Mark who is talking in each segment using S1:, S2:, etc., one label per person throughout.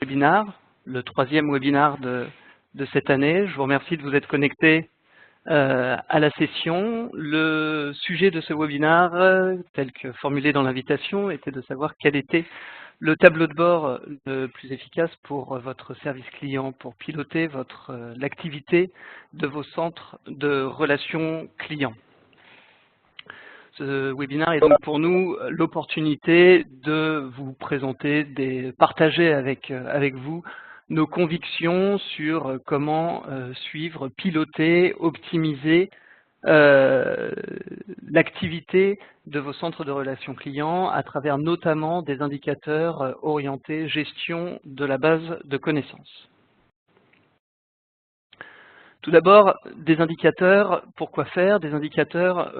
S1: Webinar, le troisième webinar de cette année. Je vous remercie de vous être connectés à la session. Le sujet de ce webinar, tel que formulé dans l'invitation, était de savoir quel était le tableau de bord le plus efficace pour votre service client, pour piloter l'activité de vos centres de relations clients. Ce webinaire est donc pour nous l'opportunité de vous présenter, partager avec vous nos convictions sur comment suivre, piloter, optimiser l'activité de vos centres de relations clients à travers notamment des indicateurs orientés gestion de la base de connaissances. Tout d'abord, des indicateurs, pourquoi faire? Des indicateurs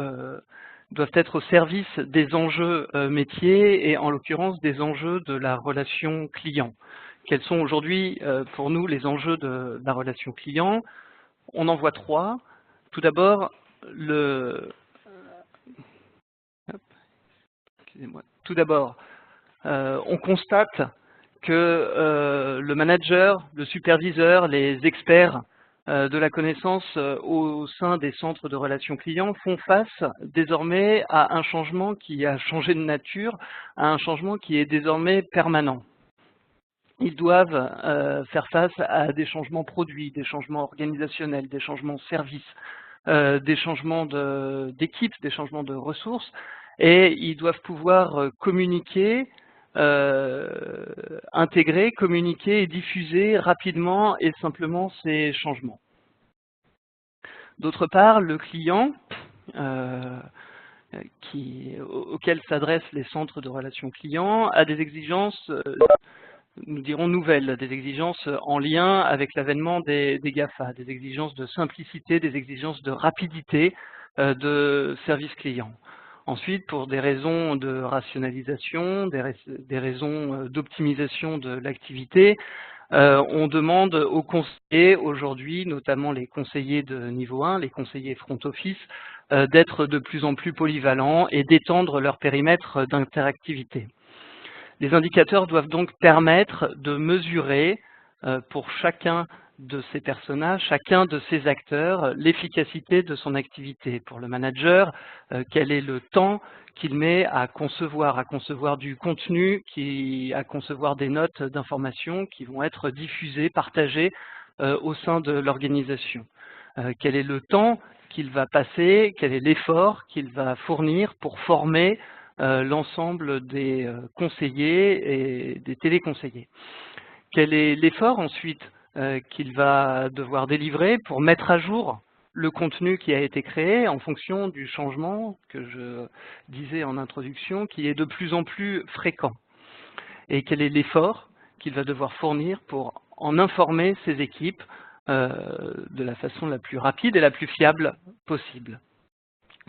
S1: doivent être au service des enjeux métiers et en l'occurrence des enjeux de la relation client. Quels sont aujourd'hui pour nous les enjeux de la relation client? On en voit trois. Tout d'abord, on constate que le manager, le superviseur, les experts de la connaissance au sein des centres de relations clients font face désormais à un changement qui a changé de nature, à un changement qui est désormais permanent. Ils doivent faire face à des changements produits, des changements organisationnels, des changements services, des changements d'équipe, des changements de ressources, et ils doivent pouvoir communiquer, intégrer, communiquer et diffuser rapidement et simplement ces changements. D'autre part, le client, auquel s'adressent les centres de relations clients, a des exigences, nous dirons nouvelles, des exigences en lien avec l'avènement des GAFA, des exigences de simplicité, des exigences de rapidité de service client. Ensuite, pour des raisons de rationalisation, des raisons d'optimisation de l'activité, on demande aux conseillers aujourd'hui, notamment les conseillers de niveau 1, les conseillers front office, d'être de plus en plus polyvalents et d'étendre leur périmètre d'interactivité. Les indicateurs doivent donc permettre de mesurer pour chacun de ces personnages, chacun de ces acteurs, l'efficacité de son activité. Pour le manager, quel est le temps qu'il met à concevoir du contenu, à concevoir des notes d'information qui vont être diffusées, partagées au sein de l'organisation. Quel est le temps qu'il va passer, quel est l'effort qu'il va fournir pour former l'ensemble des conseillers et des téléconseillers. Quel est l'effort ensuite qu'il va devoir délivrer pour mettre à jour le contenu qui a été créé en fonction du changement que je disais en introduction, qui est de plus en plus fréquent. Et quel est l'effort qu'il va devoir fournir pour en informer ses équipes de la façon la plus rapide et la plus fiable possible.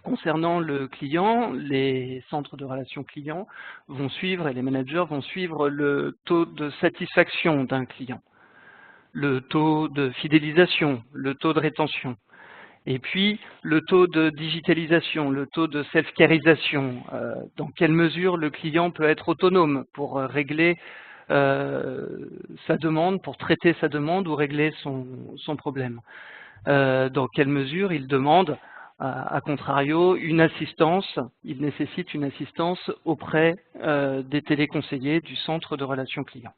S1: Concernant le client, les centres de relations clients vont suivre et les managers vont suivre le taux de satisfaction d'un client, le taux de fidélisation, le taux de rétention, et puis le taux de digitalisation, le taux de self-carisation, dans quelle mesure le client peut être autonome pour régler sa demande, pour traiter sa demande ou régler son problème, dans quelle mesure il demande à contrario, une assistance, il nécessite une assistance auprès des téléconseillers du centre de relations clients.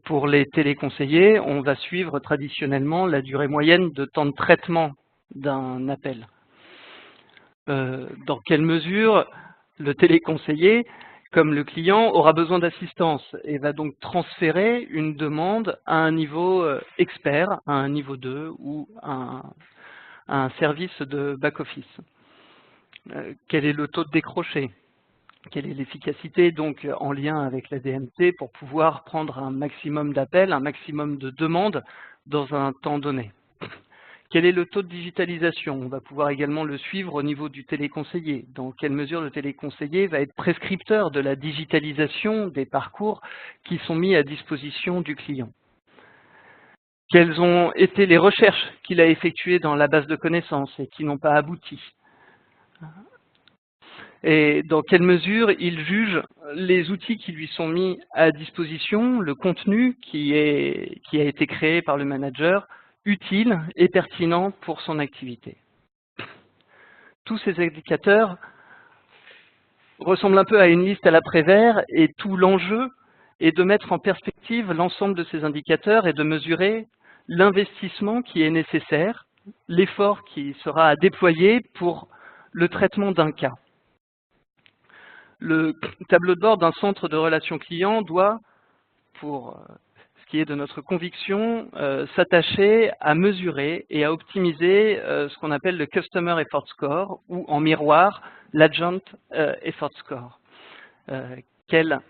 S1: Pour les téléconseillers, on va suivre traditionnellement la durée moyenne de temps de traitement d'un appel. Dans quelle mesure le téléconseiller, comme le client, aura besoin d'assistance et va donc transférer une demande à un niveau expert, à un niveau 2 ou à un service de back-office. Quel est le taux de décroché? Quelle est l'efficacité donc en lien avec la DMT pour pouvoir prendre un maximum d'appels, un maximum de demandes dans un temps donné? Quel est le taux de digitalisation? On va pouvoir également le suivre au niveau du téléconseiller. Dans quelle mesure le téléconseiller va être prescripteur de la digitalisation des parcours qui sont mis à disposition du client? Quelles ont été les recherches qu'il a effectuées dans la base de connaissances et qui n'ont pas abouti? et dans quelle mesure il juge les outils qui lui sont mis à disposition, le contenu qui a été créé par le manager, utile et pertinent pour son activité. Tous ces indicateurs ressemblent un peu à une liste à l'après-vert, et tout l'enjeu est de mettre en perspective l'ensemble de ces indicateurs et de mesurer l'investissement qui est nécessaire, l'effort qui sera à déployer pour le traitement d'un cas. Le tableau de bord d'un centre de relations clients doit, pour ce qui est de notre conviction, s'attacher à mesurer et à optimiser ce qu'on appelle le Customer Effort Score, ou en miroir, l'Adjoint Effort Score. Quel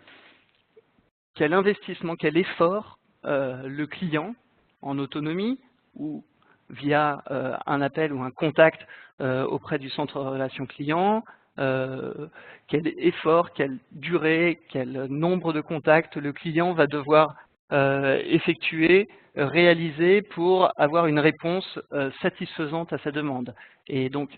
S1: investissement, quel effort le client, en autonomie ou via un appel ou un contact auprès du centre de relations clients, quel effort, quelle durée, quel nombre de contacts le client va devoir effectuer, réaliser pour avoir une réponse satisfaisante à sa demande. Et donc,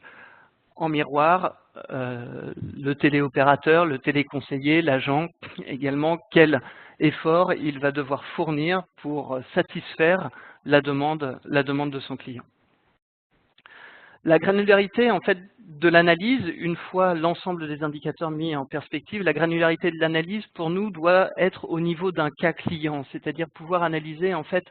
S1: en miroir, le téléopérateur, le téléconseiller, l'agent également, quel effort il va devoir fournir pour satisfaire la demande de son client. La granularité en fait, de l'analyse, une fois l'ensemble des indicateurs mis en perspective, la granularité de l'analyse pour nous doit être au niveau d'un cas client, c'est-à-dire pouvoir analyser en fait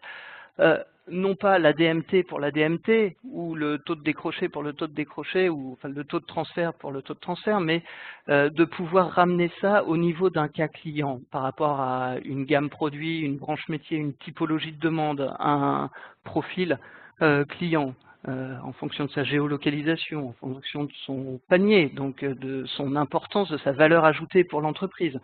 S1: non pas la DMT pour la DMT, ou le taux de décroché pour le taux de décroché, ou enfin, le taux de transfert pour le taux de transfert, mais de pouvoir ramener ça au niveau d'un cas client par rapport à une gamme produit, une branche métier, une typologie de demande, un profil client, en fonction de sa géolocalisation, en fonction de son panier, donc de son importance, de sa valeur ajoutée pour l'entreprise.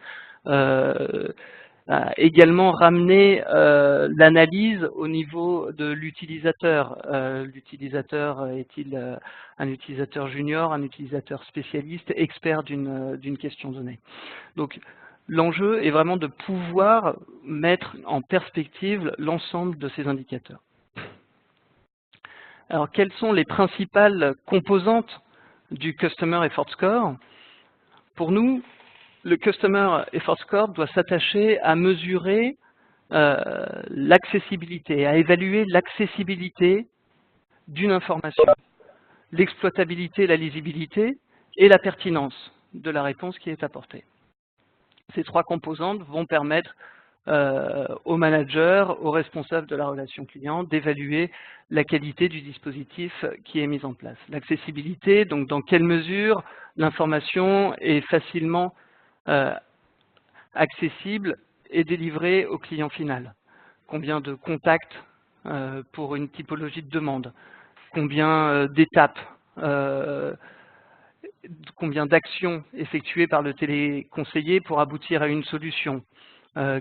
S1: Également ramener l'analyse au niveau de l'utilisateur. L'utilisateur est-il un utilisateur junior, un utilisateur spécialiste, expert d'une question donnée. Donc l'enjeu est vraiment de pouvoir mettre en perspective l'ensemble de ces indicateurs. Alors quelles sont les principales composantes du Customer Effort Score? Pour nous, le Customer Effort Score doit s'attacher à mesurer l'accessibilité, à évaluer l'accessibilité d'une information, l'exploitabilité, la lisibilité et la pertinence de la réponse qui est apportée. Ces trois composantes vont permettre aux managers, aux responsables de la relation client d'évaluer la qualité du dispositif qui est mis en place. L'accessibilité, donc dans quelle mesure l'information est facilement accessible et délivré au client final. Combien de contacts pour une typologie de demande, combien d'étapes, combien d'actions effectuées par le téléconseiller pour aboutir à une solution,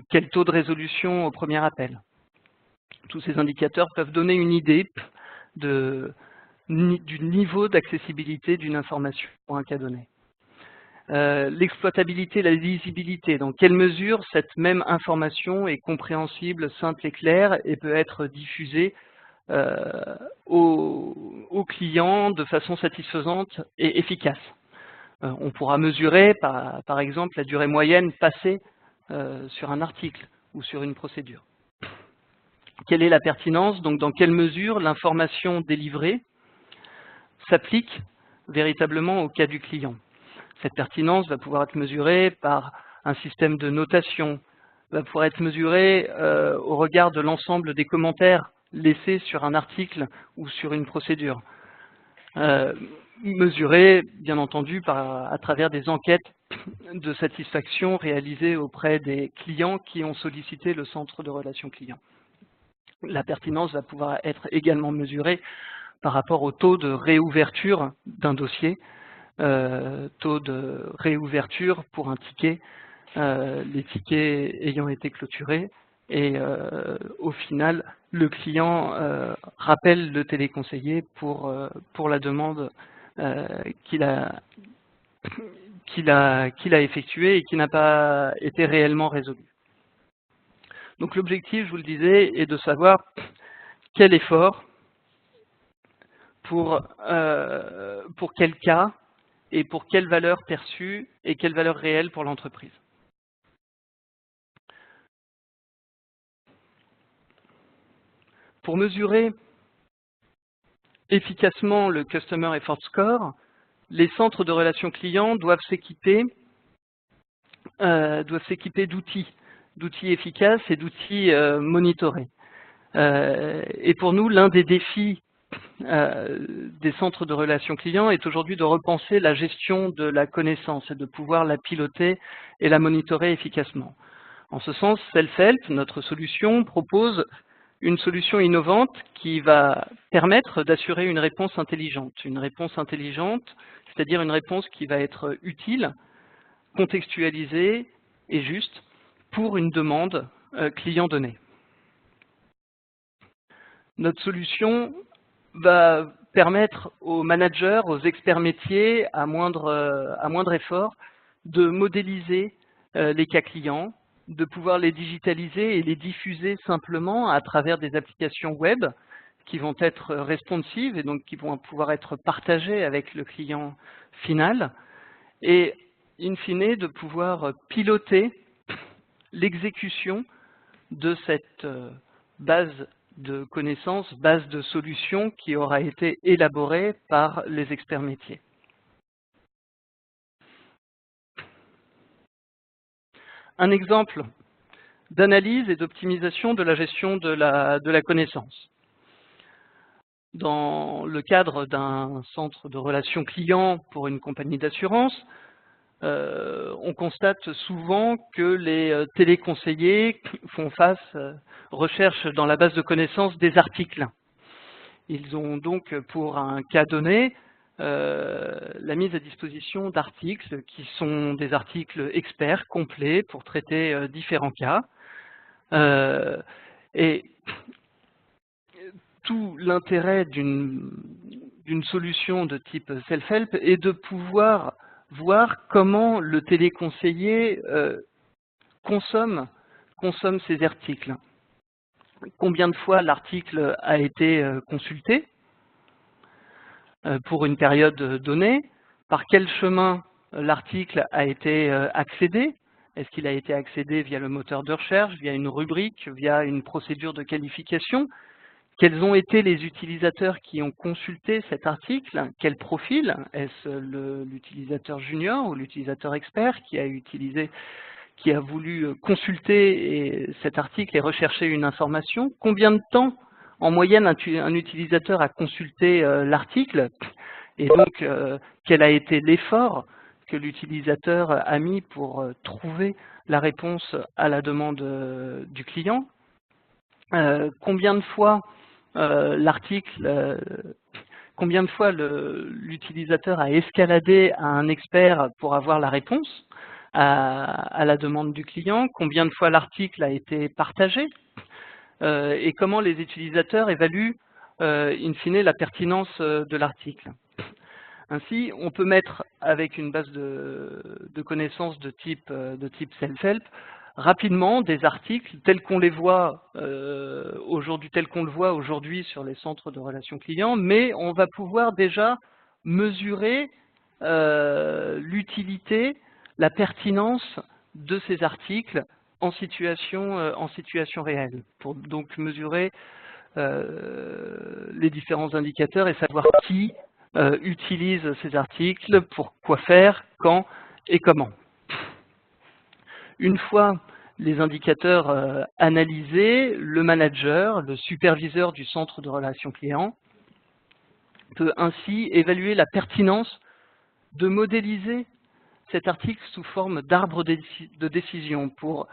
S1: quel taux de résolution au premier appel. Tous ces indicateurs peuvent donner une idée du niveau d'accessibilité d'une information pour un cas donné. L'exploitabilité, la lisibilité, dans quelle mesure cette même information est compréhensible, simple et claire et peut être diffusée aux clients de façon satisfaisante et efficace. On pourra mesurer par exemple la durée moyenne passée sur un article ou sur une procédure. Quelle est la pertinence? Donc dans quelle mesure l'information délivrée s'applique véritablement au cas du client? Cette pertinence va pouvoir être mesurée par un système de notation, va pouvoir être mesurée au regard de l'ensemble des commentaires laissés sur un article ou sur une procédure. Mesurée, bien entendu, à travers des enquêtes de satisfaction réalisées auprès des clients qui ont sollicité le centre de relations clients. La pertinence va pouvoir être également mesurée par rapport au taux de réouverture d'un dossier, taux de réouverture pour un ticket, les tickets ayant été clôturés, et au final, le client rappelle le téléconseiller pour la demande qu'il a effectuée et qui n'a pas été réellement résolue. Donc l'objectif, je vous le disais, est de savoir quel effort pour quel cas et pour quelle valeur perçue et quelle valeur réelle pour l'entreprise. Pour mesurer efficacement le Customer Effort Score, les centres de relations clients doivent s'équiper d'outils efficaces et d'outils monitorés. Et pour nous, l'un des défis des centres de relations clients est aujourd'hui de repenser la gestion de la connaissance et de pouvoir la piloter et la monitorer efficacement. En ce sens, Self-Help, notre solution, propose une solution innovante qui va permettre d'assurer une réponse intelligente. Une réponse intelligente, c'est-à-dire une réponse qui va être utile, contextualisée et juste pour une demande client donnée. Notre solution va permettre aux managers, aux experts métiers, à moindre effort, de modéliser les cas clients, de pouvoir les digitaliser et les diffuser simplement à travers des applications web qui vont être responsives et donc qui vont pouvoir être partagées avec le client final, et in fine de pouvoir piloter l'exécution de cette base de connaissances, base de solutions qui aura été élaborée par les experts métiers. Un exemple d'analyse et d'optimisation de la gestion de la connaissance. Dans le cadre d'un centre de relations clients pour une compagnie d'assurance, on constate souvent que les téléconseillers recherchent dans la base de connaissances des articles. Ils ont donc, pour un cas donné, la mise à disposition d'articles qui sont des articles experts, complets, pour traiter différents cas. Et tout l'intérêt d'une solution de type self-help est de pouvoir voir comment le téléconseiller consomme ces articles. Combien de fois l'article a été consulté pour une période donnée, par quel chemin l'article a été accédé. Est-ce qu'il a été accédé via le moteur de recherche, via une rubrique, via une procédure de qualification? Quels ont été les utilisateurs qui ont consulté cet article? Quel profil? Est-ce l'utilisateur junior ou l'utilisateur expert qui a voulu consulter cet article et rechercher une information? Combien de temps, en moyenne, un utilisateur a consulté l'article? Et donc, quel a été l'effort que l'utilisateur a mis pour trouver la réponse à la demande du client? Combien de fois l'utilisateur a escaladé à un expert pour avoir la réponse à la demande du client? Combien de fois l'article a été partagé? Et comment les utilisateurs évaluent in fine la pertinence de l'article? Ainsi, on peut mettre, avec une base de connaissances de type self-help, rapidement des articles tels qu'on les voit aujourd'hui, tels qu'on le voit aujourd'hui sur les centres de relations clients, mais on va pouvoir déjà mesurer l'utilité, la pertinence de ces articles en situation réelle, pour donc mesurer les différents indicateurs et savoir qui utilise ces articles, pour quoi faire, quand et comment. Une fois les indicateurs analysés, le manager, le superviseur du centre de relations clients, peut ainsi évaluer la pertinence de modéliser cet article sous forme d'arbre de décision pour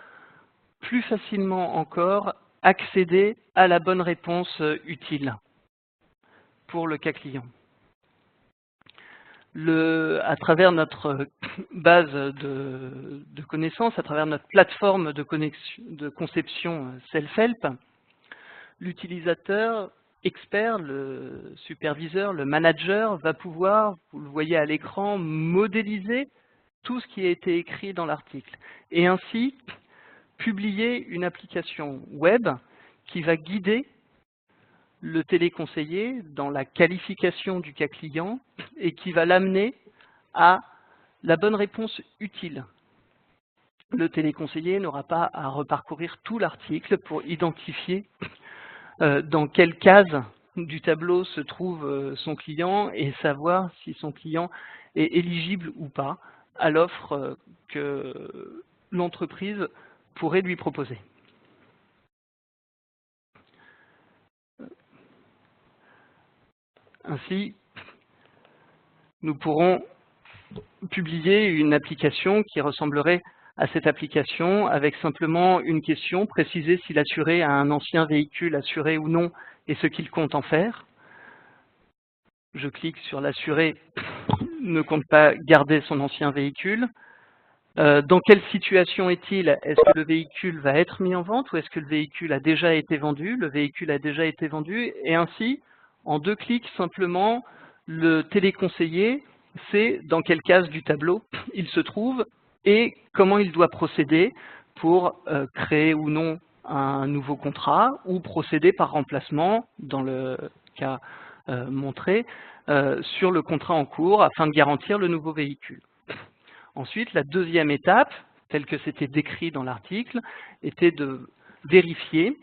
S1: plus facilement encore accéder à la bonne réponse utile pour le cas client. À travers notre base de connaissances, à travers notre plateforme de conception self-help, l'utilisateur expert, le superviseur, le manager va pouvoir, vous le voyez à l'écran, modéliser tout ce qui a été écrit dans l'article et ainsi publier une application web qui va guider le téléconseiller dans la qualification du cas client et qui va l'amener a la bonne réponse utile. Le téléconseiller n'aura pas à reparcourir tout l'article pour identifier dans quelle case du tableau se trouve son client et savoir si son client est éligible ou pas à l'offre que l'entreprise pourrait lui proposer. Ainsi, nous pourrons publier une application qui ressemblerait à cette application avec simplement une question, préciser si l'assuré a un ancien véhicule assuré ou non et ce qu'il compte en faire. Je clique sur l'assuré ne compte pas garder son ancien véhicule. Dans quelle situation est-il? Est-ce que le véhicule va être mis en vente ou est-ce que le véhicule a déjà été vendu? Le véhicule a déjà été vendu et ainsi, en 2 clics simplement, le téléconseiller sait dans quelle case du tableau il se trouve et comment il doit procéder pour créer ou non un nouveau contrat ou procéder par remplacement, dans le cas montré, sur le contrat en cours afin de garantir le nouveau véhicule. Ensuite, la deuxième étape, telle que c'était décrit dans l'article, était de vérifier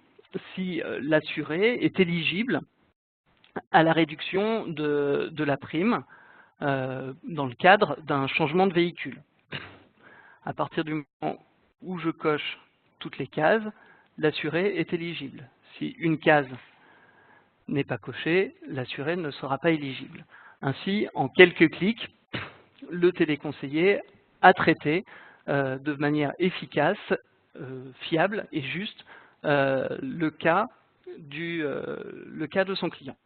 S1: si l'assuré est éligible à la réduction de la prime dans le cadre d'un changement de véhicule. À partir du moment où je coche toutes les cases, l'assuré est éligible. Si une case n'est pas cochée, l'assuré ne sera pas éligible. Ainsi, en quelques clics, le téléconseiller a traité de manière efficace, fiable et juste le cas de son client.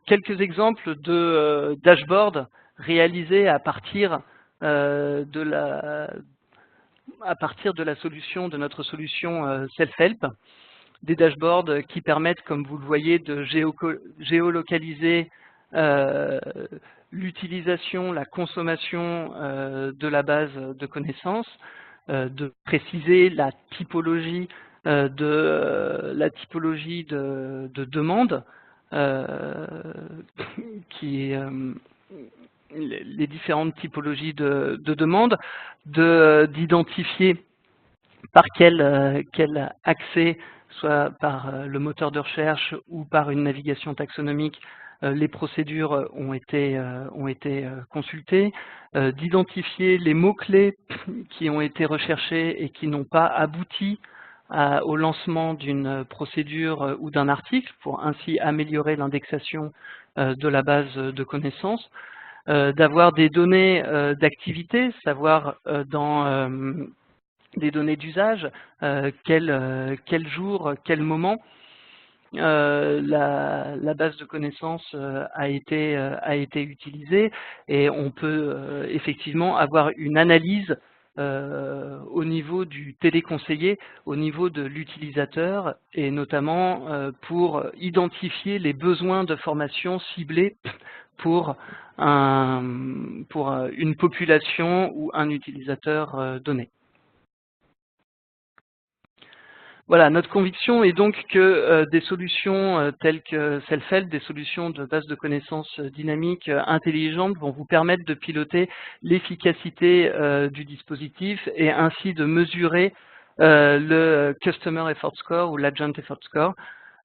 S1: Quelques exemples de dashboard réalisés à partir de la solution, de notre solution Self-Help. Des dashboards qui permettent, comme vous le voyez, de géolocaliser l'utilisation, la consommation de la base de connaissances, de préciser la typologie de demande, les différentes typologies de demandes, d'identifier par quel accès, soit par le moteur de recherche ou par une navigation taxonomique, les procédures ont été consultées, d'identifier les mots-clés qui ont été recherchés et qui n'ont pas abouti au lancement d'une procédure ou d'un article, pour ainsi améliorer l'indexation de la base de connaissances, d'avoir des données d'activité, savoir dans des données d'usage, quel jour, quel moment la base de connaissances a été utilisée, et on peut effectivement avoir une analyse au niveau du téléconseiller, au niveau de l'utilisateur, et notamment pour identifier les besoins de formation ciblés pour une population ou un utilisateur donné. Voilà, notre conviction est donc que des solutions telles que Self-Help, des solutions de base de connaissances dynamiques intelligentes, vont vous permettre de piloter l'efficacité du dispositif et ainsi de mesurer le Customer Effort Score ou l'Agent Effort Score.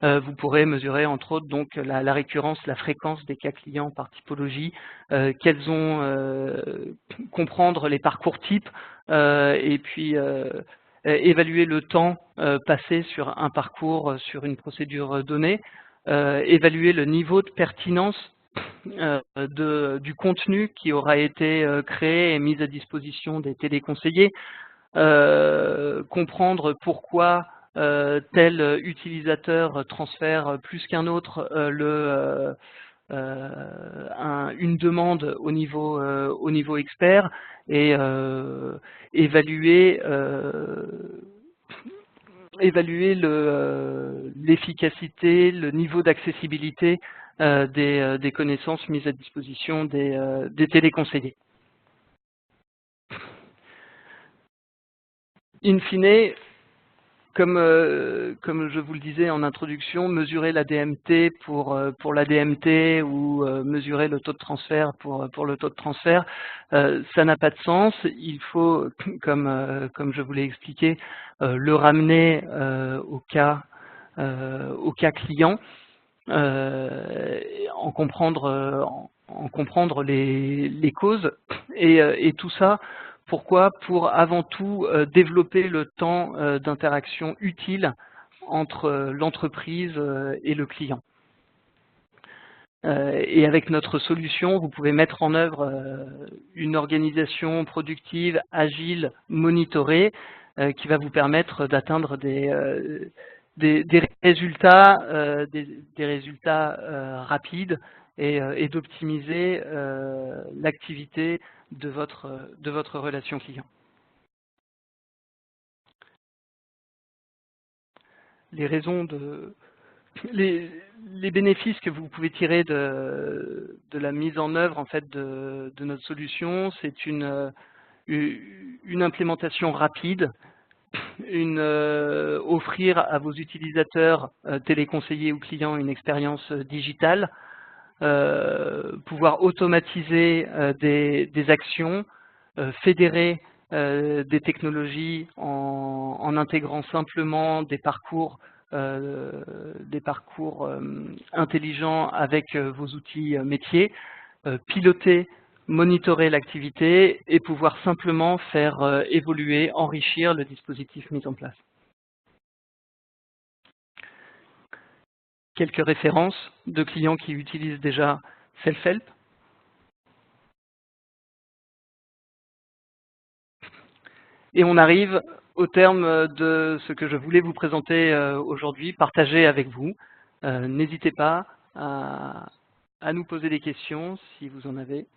S1: Vous pourrez mesurer entre autres donc la récurrence, la fréquence des cas clients par typologie, comprendre les parcours types et puis évaluer le temps passé sur un parcours, sur une procédure donnée, évaluer le niveau de pertinence du contenu qui aura été créé et mis à disposition des téléconseillers, comprendre pourquoi tel utilisateur transfère plus qu'un autre une demande au niveau expert, et évaluer l'efficacité, le niveau d'accessibilité des connaissances mises à disposition des téléconseillers. In fine, Comme je vous le disais en introduction, mesurer la DMT pour la DMT ou mesurer le taux de transfert pour le taux de transfert, ça n'a pas de sens. Il faut, comme je vous l'ai expliqué, le ramener au cas client, en comprendre les causes et tout ça. Pourquoi? Pour avant tout développer le temps d'interaction utile entre l'entreprise et le client. Et avec notre solution, vous pouvez mettre en œuvre une organisation productive, agile, monitorée, qui va vous permettre d'atteindre des résultats, rapides et d'optimiser l'activité de votre relation client. Les bénéfices que vous pouvez tirer de la mise en œuvre en fait de notre solution, c'est une implémentation rapide, offrir à vos utilisateurs téléconseillers ou clients une expérience digitale, pouvoir automatiser des actions, fédérer des technologies en intégrant simplement des parcours intelligents avec vos outils métiers, piloter, monitorer l'activité et pouvoir simplement faire évoluer, enrichir le dispositif mis en place. Quelques références de clients qui utilisent déjà Self-Help. Et on arrive au terme de ce que je voulais vous présenter aujourd'hui, partager avec vous. N'hésitez pas à nous poser des questions si vous en avez.